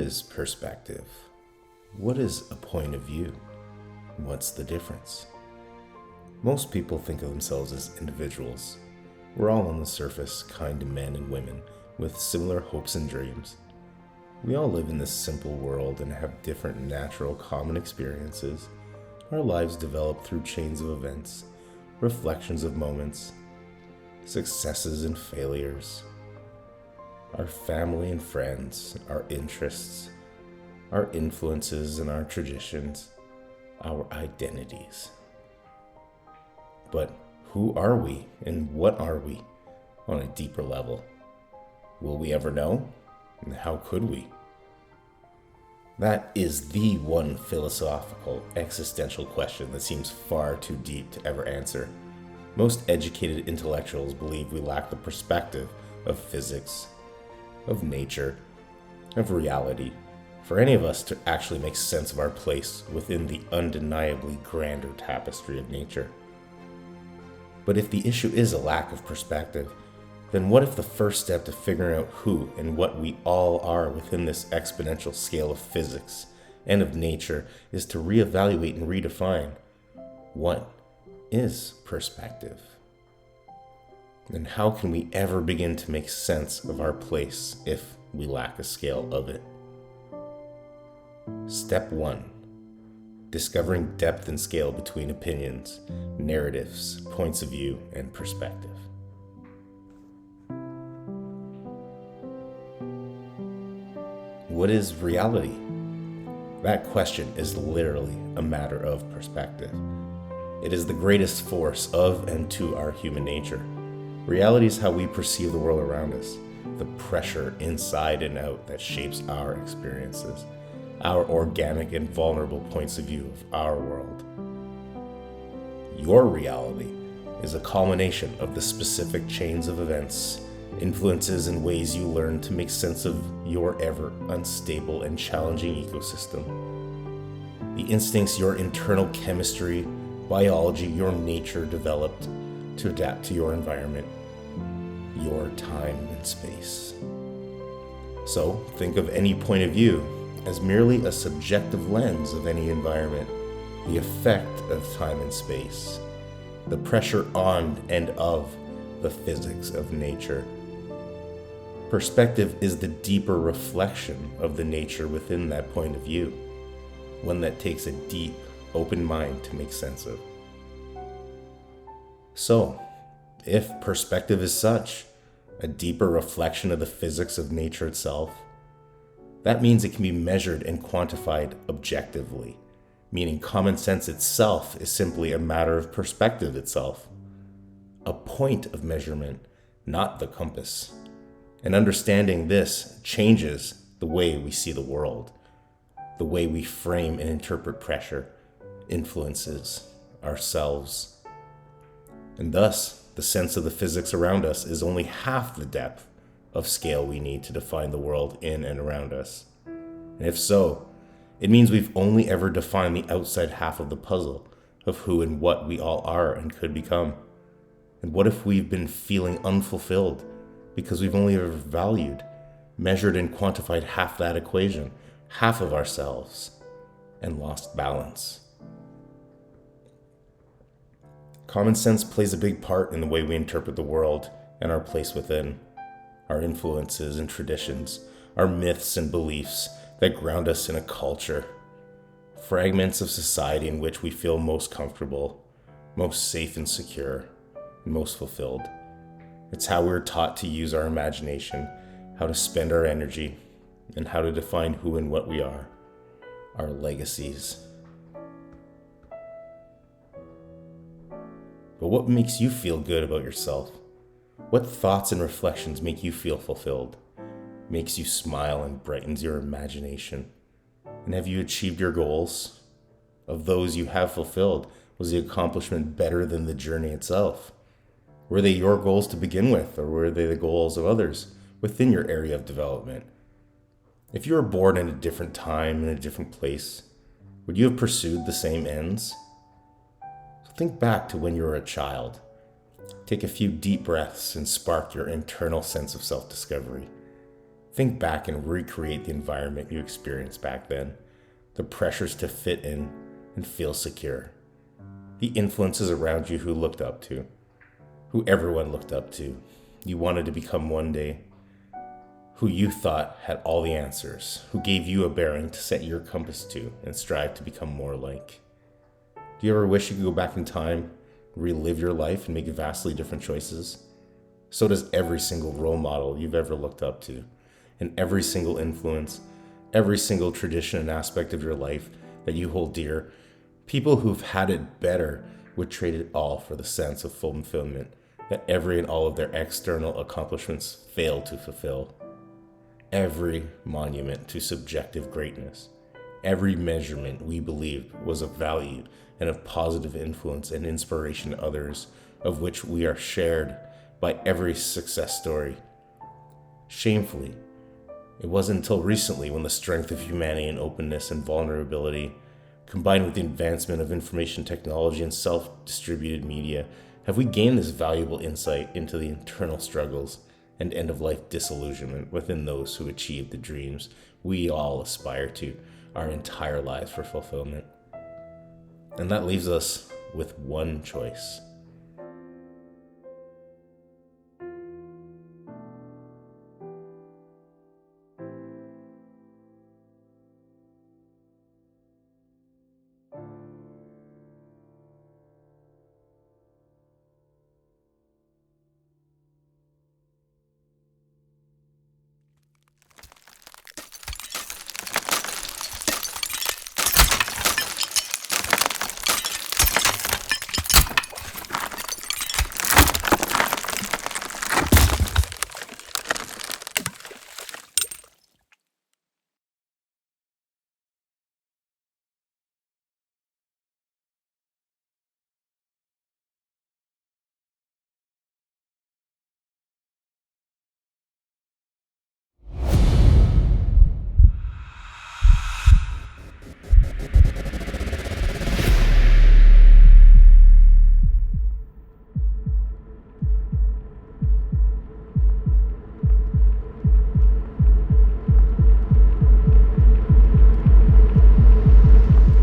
is perspective? What is a point of view? What's the difference? Most people think of themselves as individuals. We're all on the surface kind men and women with similar hopes and dreams. We all live in this simple world and have different natural common experiences. Our lives develop through chains of events, reflections of moments, successes and failures. Our family and friends, our interests, our influences and our traditions, our identities. But who are we and what are we on a deeper level? Will we ever know? And how could we? That is the one philosophical, existential question that seems far too deep to ever answer. Most educated intellectuals believe we lack the perspective of physics, of nature, of reality, for any of us to actually make sense of our place within the undeniably grander tapestry of nature. But if the issue is a lack of perspective, then what if the first step to figuring out who and what we all are within this exponential scale of physics and of nature is to reevaluate and redefine what is perspective? And how can we ever begin to make sense of our place if we lack a scale of it? Step 1. Discovering depth and scale between opinions, narratives, points of view, and perspective. What is reality? That question is literally a matter of perspective. It is the greatest force of and to our human nature. Reality is how we perceive the world around us, the pressure inside and out that shapes our experiences, our organic and vulnerable points of view of our world. Your reality is a culmination of the specific chains of events, influences, and ways you learn to make sense of your ever unstable and challenging ecosystem. The instincts your internal chemistry, biology, your nature developed to adapt to your environment, your time and space. So think of any point of view as merely a subjective lens of any environment, the effect of time and space, the pressure on and of the physics of nature. Perspective is the deeper reflection of the nature within that point of view, one that takes a deep, open mind to make sense of. So, if perspective is such, a deeper reflection of the physics of nature itself, that means it can be measured and quantified objectively, meaning common sense itself is simply a matter of perspective itself, a point of measurement, not the compass. And understanding this changes the way we see the world, the way we frame and interpret pressure, influences, ourselves. And thus, the sense of the physics around us is only half the depth of scale we need to define the world in and around us. And if so, it means we've only ever defined the outside half of the puzzle of who and what we all are and could become. And what if we've been feeling unfulfilled because we've only ever valued, measured, and quantified half that equation, half of ourselves, and lost balance? Common sense plays a big part in the way we interpret the world and our place within, our influences and traditions, our myths and beliefs that ground us in a culture, fragments of society in which we feel most comfortable, most safe and secure, and most fulfilled. It's how we're taught to use our imagination, how to spend our energy, and how to define who and what we are, our legacies. But what makes you feel good about yourself? What thoughts and reflections make you feel fulfilled, makes you smile and brightens your imagination? And have you achieved your goals? Of those you have fulfilled, was the accomplishment better than the journey itself? Were they your goals to begin with, or were they the goals of others within your area of development? If you were born in a different time, in a different place, would you have pursued the same ends? So think back to when you were a child. Take a few deep breaths and spark your internal sense of self-discovery. Think back and recreate the environment you experienced back then, the pressures to fit in and feel secure, the influences around you who looked up to, who everyone looked up to, you wanted to become one day, who you thought had all the answers, who gave you a bearing to set your compass to and strive to become more like. Do you ever wish you could go back in time, relive your life, and make vastly different choices? So does every single role model you've ever looked up to, and every single influence, every single tradition and aspect of your life that you hold dear. People who've had it better would trade it all for the sense of fulfillment that every and all of their external accomplishments failed to fulfill. Every monument to subjective greatness, every measurement we believed was of value and of positive influence and inspiration to others, of which we are shared by every success story. Shamefully, it wasn't until recently when the strength of humanity and openness and vulnerability, combined with the advancement of information technology and self-distributed media, have we gained this valuable insight into the internal struggles and end-of-life disillusionment within those who achieve the dreams we all aspire to our entire lives for fulfillment. And that leaves us with one choice: